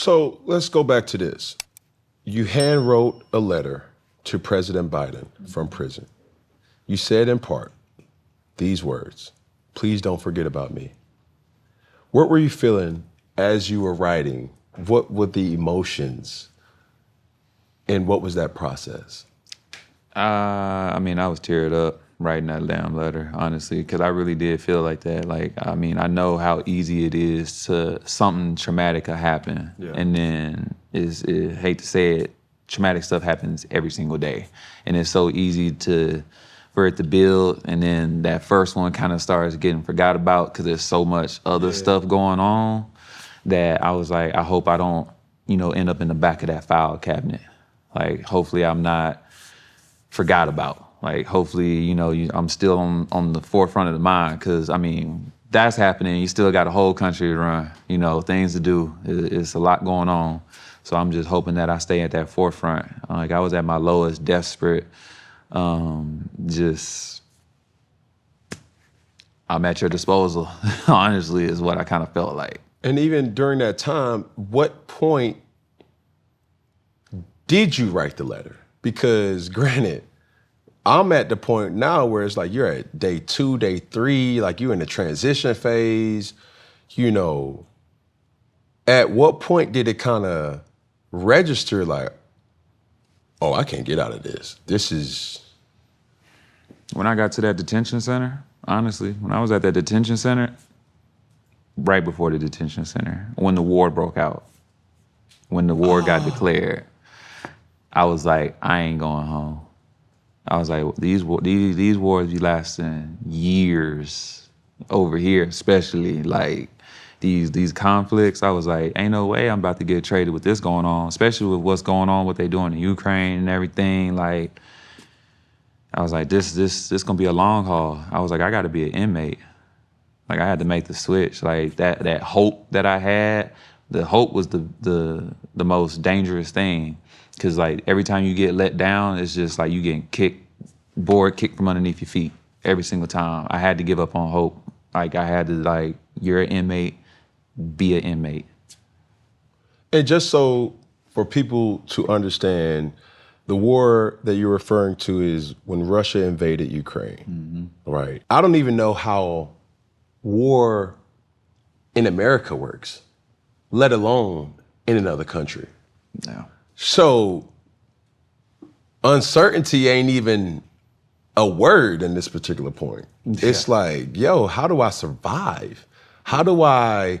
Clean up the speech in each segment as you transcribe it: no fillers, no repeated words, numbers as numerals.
So let's go back to this. You hand wrote a letter to President Biden from prison. You said in part these words, "Please don't forget about me." What were you feeling as you were writing? What were the emotions and what was that process? I was teared up writing that damn letter, honestly, because I really did feel like that. I know how easy it is to something traumatic to happen. Yeah. And then, hate to say it, traumatic stuff happens every single day. And it's so easy for it to build, and then that first one kind of starts getting forgot about because there's so much other stuff going on that I was like, I hope I don't, end up in the back of that file cabinet. Like, hopefully I'm not forgot about. Like, hopefully, I'm still on the forefront of the mind because, that's happening. You still got a whole country to run, things to do. It's a lot going on. So I'm just hoping that I stay at that forefront. Like, I was at my lowest, desperate, I'm at your disposal, honestly, is what I kind of felt like. And even during that time, what point did you write the letter? Because granted, I'm at the point now where it's like you're at day 2, day 3, like you're in the transition phase, At what point did it kind of register like, oh, I can't get out of this. This is... When I got to that detention center, honestly, when I was at that detention center, right before the detention center, when the war broke out, when the war got declared, I was like, I ain't going home. I was like, these wars be lasting years over here, especially like these conflicts. I was like, ain't no way I'm about to get traded with this going on, especially with what's going on, what they doing in Ukraine and everything. Like, I was like, this gonna be a long haul. I was like, I gotta be an inmate. Like, I had to make the switch. Like, that hope that I had, the hope was the most dangerous thing. Cause like every time you get let down, it's just like you getting kicked from underneath your feet every single time. I had to give up on hope. Like, I had to, like, you're an inmate, be an inmate. And just so for people to understand, the war that you're referring to is when Russia invaded Ukraine, right? I don't even know how war in America works, let alone in another country. No. So uncertainty ain't even a word in this particular point. Yeah. It's like, yo, how do I survive? How do I,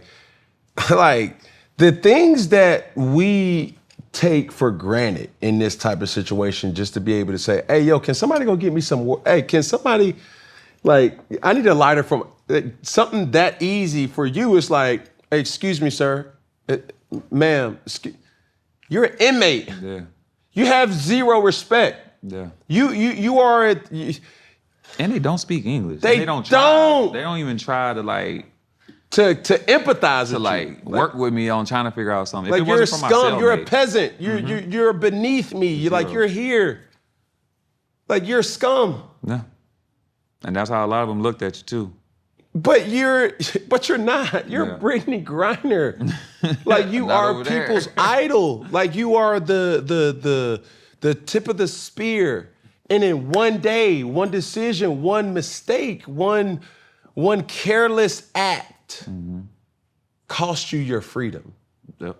like, the things that we take for granted in this type of situation, just to be able to say, hey, yo, can somebody go get me some water? Hey, can somebody, like, I need a lighter from, something that easy for you is like, hey, excuse me, sir, ma'am, you're an inmate. Yeah. You have zero respect. Yeah. You are and they don't speak English. They don't try. They don't even try to like to empathize to like work with me on trying to figure out something. Like, you're a scum, you're a peasant. You're beneath me. You're like, you're here. Like, you're scum. Yeah. And that's how a lot of them looked at you too. But you're not. You're Brittney Griner. Like, you are people's idol. Like, you are the tip of the spear. And in one day, one decision, one mistake, one careless act cost you your freedom. Yep.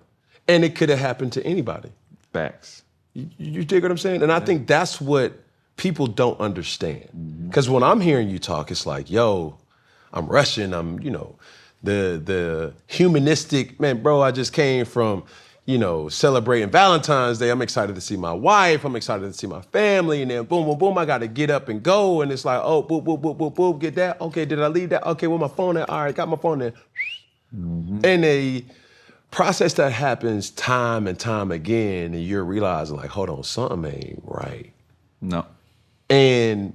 And it could have happened to anybody. Facts. You dig what I'm saying? And I think that's what people don't understand. Because when I'm hearing you talk, it's like, yo, I'm Russian, I'm, the humanistic, man, bro, I just came from, celebrating Valentine's Day. I'm excited to see my wife. I'm excited to see my family. And then boom, boom, boom, I got to get up and go. And it's like, oh, boop, boop, boop, boop, boop, get that. Okay, did I leave that? Okay, where my phone at? All right, got my phone there. And a process that happens time and time again, and you're realizing like, hold on, something ain't right. No. And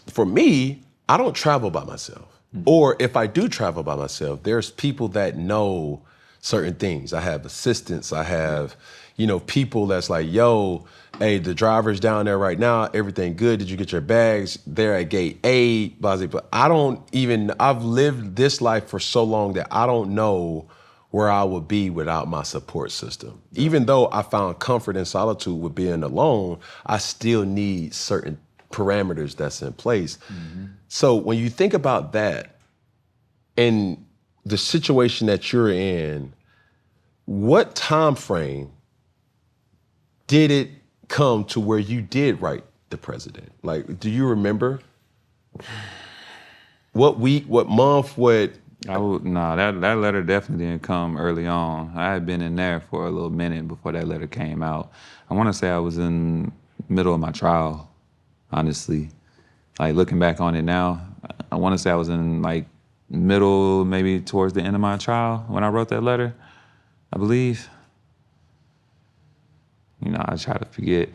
for me, I don't travel by myself. Or if I do travel by myself, there's people that know certain things. I have assistants. I have, people that's like, yo, hey, the driver's down there right now. Everything good? Did you get your bags? They're at gate 8. But I've lived this life for so long that I don't know where I would be without my support system. Even though I found comfort and solitude with being alone, I still need certain parameters that's in place. So when you think about that and the situation that you're in, what time frame did it come to where you did write the president? Like, do you remember? What week, what month, what? That letter definitely didn't come early on. I had been in there for a little minute before that letter came out. I want to say I was in middle of my trial, honestly. Like, looking back on it now, I want to say I was in, like, middle, maybe towards the end of my trial when I wrote that letter, I believe. You know, I try to forget,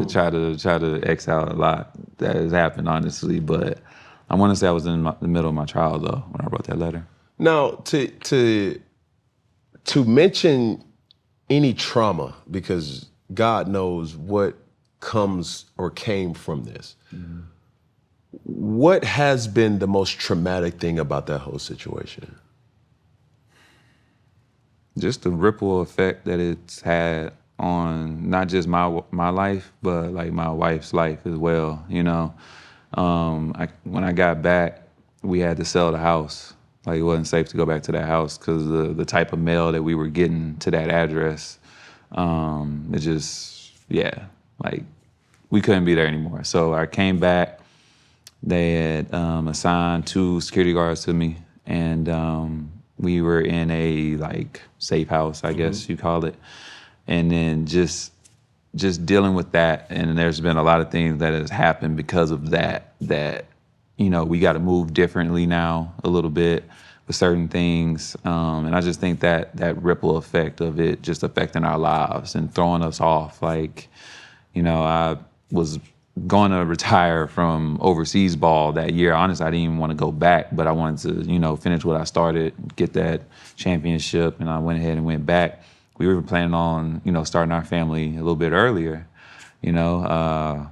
try to X out a lot that has happened, honestly, but I want to say I was in the middle of my trial, though, when I wrote that letter. Now, to mention any trauma, because God knows what comes or came from this, what has been the most traumatic thing about that whole situation? Just the ripple effect that it's had on not just my life, but like my wife's life as well, you know. When I got back, we had to sell the house. Like, it wasn't safe to go back to that house because the type of mail that we were getting to that address, it just, yeah, like, we couldn't be there anymore. So I came back. They had assigned 2 security guards to me, and we were in a, like, safe house, I guess you call it. And then just dealing with that, and there's been a lot of things that has happened because of that, you know, we got to move differently now a little bit with certain things. And I just think that ripple effect of it just affecting our lives and throwing us off. Like, you know, I was going to retire from overseas ball that year. Honestly, I didn't even want to go back, but I wanted to, you know, finish what I started, get that championship, and I went ahead and went back. We were planning on, you know, starting our family a little bit earlier, you know.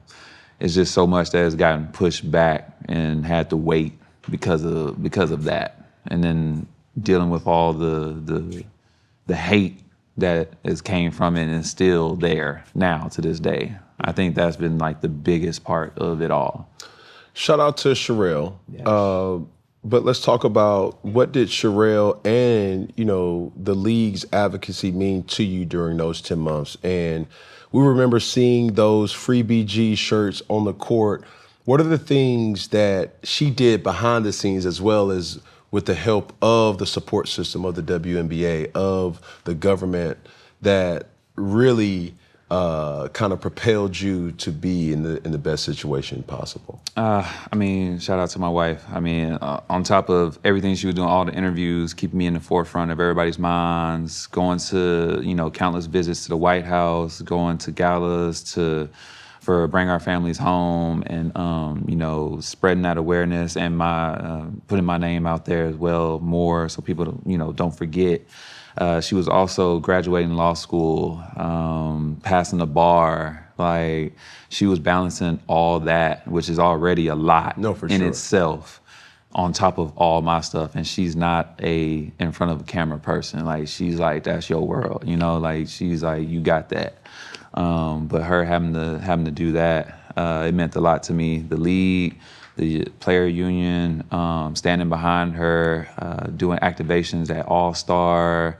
It's just so much that has gotten pushed back and had to wait because of that. And then dealing with all the hate that has came from it and is still there now to this day. I think that's been like the biggest part of it all. Shout out to Sherelle. Yes. But let's talk about what did Sherelle and, you know, the league's advocacy mean to you during those 10 months? And we remember seeing those Free BG shirts on the court. What are the things that she did behind the scenes, as well as with the help of the support system of the WNBA, of the government, that really kind of propelled you to be in the best situation possible? I mean, shout out to my wife. I mean, on top of everything she was doing, all the interviews, keeping me in the forefront of everybody's minds, going to, you know, countless visits to the White House, going to galas for Bring Our Families Home, and, you know, spreading that awareness and putting my name out there as well more so people, you know, don't forget. She was also graduating law school, passing the bar. Like, she was balancing all that, which is already a lot in itself, on top of all my stuff. And she's not a in front of a camera person. Like, she's like, that's your world, you know? Like, she's like, you got that. But her having to do that, it meant a lot to me. The league, the player union, standing behind her, doing activations at All-Star,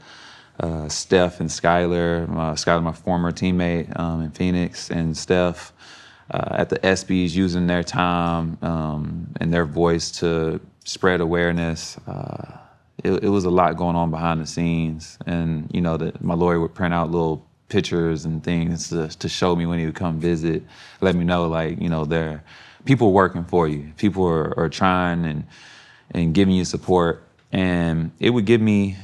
Steph and Skylar, my former teammate in Phoenix, and Steph at the ESPYs, using their time and their voice to spread awareness. It was a lot going on behind the scenes. And, you know, my lawyer would print out little pictures and things to show me when he would come visit, let me know, like, you know, there are people working for you. People are trying and giving you support. And it would give me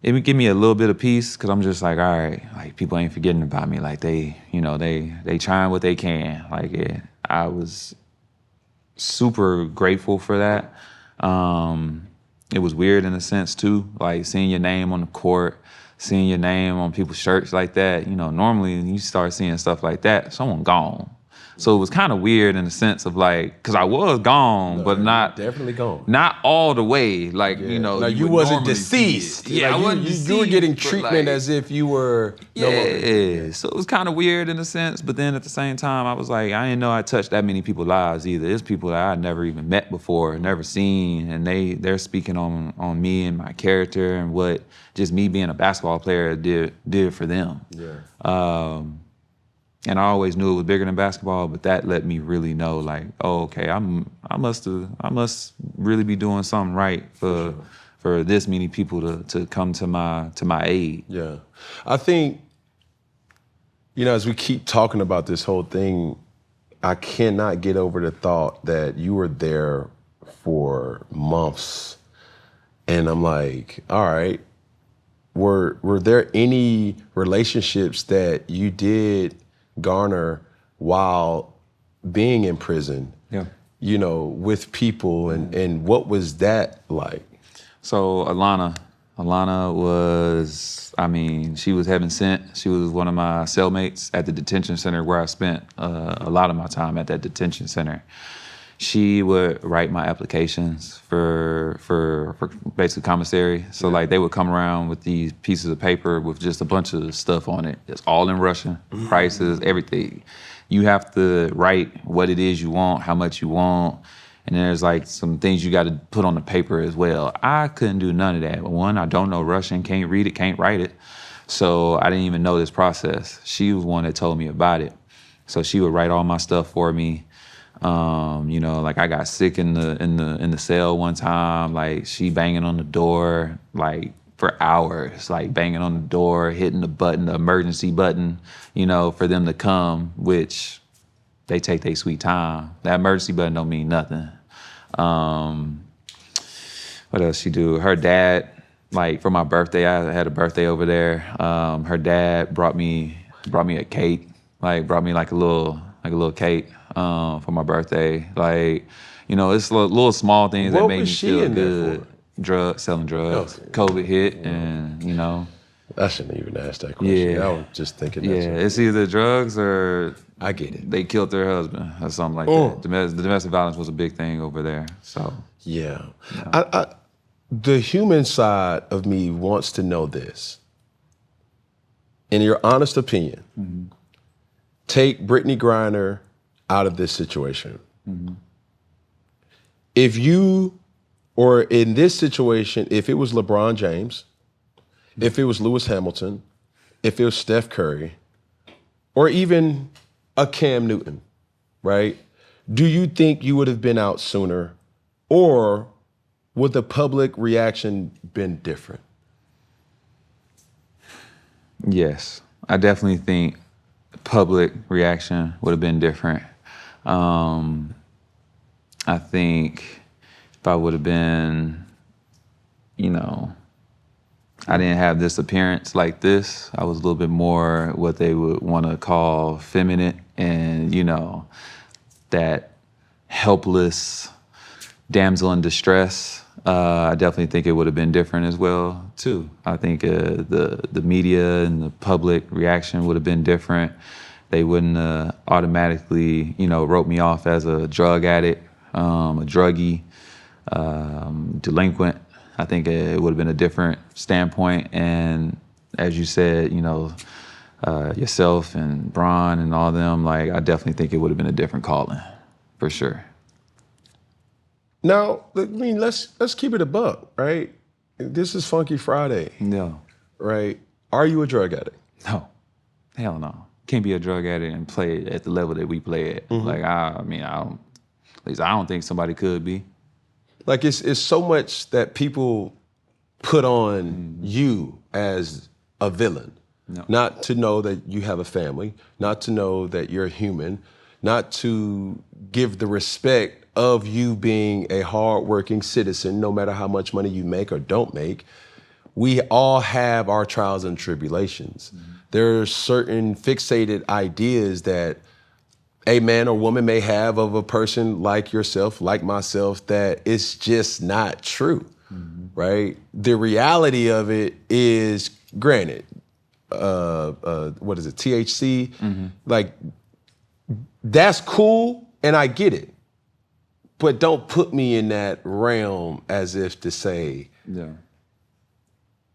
a little bit of peace, because I'm just like, all right, like, people ain't forgetting about me. Like, they trying what they can. Like, I was super grateful for that. It was weird in a sense too, like seeing your name on the court, seeing your name on people's shirts like that. You know, normally you start seeing stuff like that, someone gone. So it was kind of weird in the sense of like, because I was gone, but not definitely gone. not all the way. Like you know, Like you would wasn't normally see it. deceased. Yeah, like I wasn't you deceased. were getting but, treatment like, as if you were yeah. no longer. So it was kind of weird in a sense, but then at the same time, I was like, I didn't know I touched that many people's lives either. There's people that I'd never even met before, never seen, and they're speaking on me and my character and what just me being a basketball player did for them. Yeah. And I always knew it was bigger than basketball, but that let me really know, like, oh, okay, I must really be doing something right for this many people to come to my aid. Yeah. I think, as we keep talking about this whole thing, I cannot get over the thought that you were there for months. And I'm like, all right, were there any relationships that you did garner while being in prison? Yeah. With people, and what was that like? So Alana was, she was heaven sent. She was one of my cellmates at the detention center where I spent a lot of my time at that detention center. She would write my applications for basically commissary. So like they would come around with these pieces of paper with just a bunch of stuff on it. It's all in Russian, prices, everything. You have to write what it is you want, how much you want, and there's like some things you got to put on the paper as well. I couldn't do none of that. One, I don't know Russian, can't read it, can't write it. So I didn't even know this process. She was one that told me about it. So she would write all my stuff for me. Like I got sick in the cell one time, like she banging on the door, like for hours, like banging on the door, hitting the emergency button, for them to come, which they take their sweet time. That emergency button don't mean nothing. What else she do? Her dad, like for my birthday, I had a birthday over there. Her dad brought me a cake, like brought me like a little cake for my birthday. Like, it's little small things that make me feel good. Selling drugs. Okay. COVID hit, and I shouldn't even ask that question. Yeah. I was just thinking. Yeah, it's either drugs or I get it. They killed their husband or something like that. The domestic violence was a big thing over there. So yeah, the human side of me wants to know this. In your honest opinion, take Brittney Griner out of this situation. If you, or in this situation, if it was LeBron James, if it was Lewis Hamilton, if it was Steph Curry, or even a Cam Newton, right? Do you think you would have been out sooner, or would the public reaction been different? Yes, I definitely think the public reaction would have been different. I think if I would have been, I didn't have this appearance like this. I was a little bit more what they would want to call feminine and, that helpless damsel in distress. I definitely think it would have been different as well, too. I think the media and the public reaction would have been different. They wouldn't automatically, wrote me off as a drug addict, a druggie, delinquent. I think it would have been a different standpoint. And as you said, yourself and Bron and all them, like I definitely think it would have been a different calling, for sure. Now, let's keep it a buck, right? This is Funky Friday. No. Right? Are you a drug addict? No. Hell no. Can't be a drug addict and play at the level that we play at. Like, I don't think somebody could be. Like, it's so much that people put on you as a villain. No. Not to know that you have a family, not to know that you're human, not to give the respect of you being a hardworking citizen, no matter how much money you make or don't make. We all have our trials and tribulations. There are certain fixated ideas that a man or woman may have of a person like yourself, like myself, that it's just not true, right? The reality of it is, granted, what is it, THC? Like, that's cool and I get it. But don't put me in that realm as if to say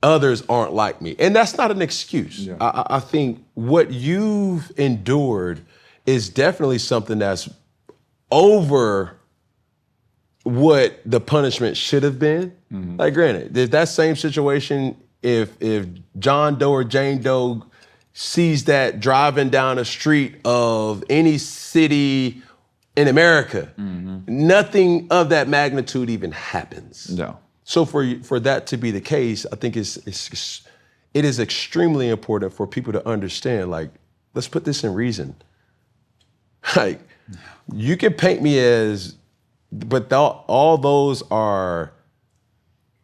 others aren't like me. And that's not an excuse. Yeah. I think what you've endured is definitely something that's over what the punishment should have been. Mm-hmm. Like granted, there's that same situation if John Doe or Jane Doe sees that driving down a street of any city in America, nothing of that magnitude even happens. No. So for that to be the case, I think it is extremely important for people to understand, like, let's put this in reason. Like, you can paint me as, but all those are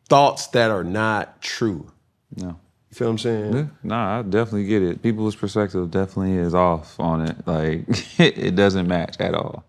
thoughts that are not true. No. You feel what I'm saying? Yeah. Nah, I definitely get it. People's perspective definitely is off on it. Like, it doesn't match at all.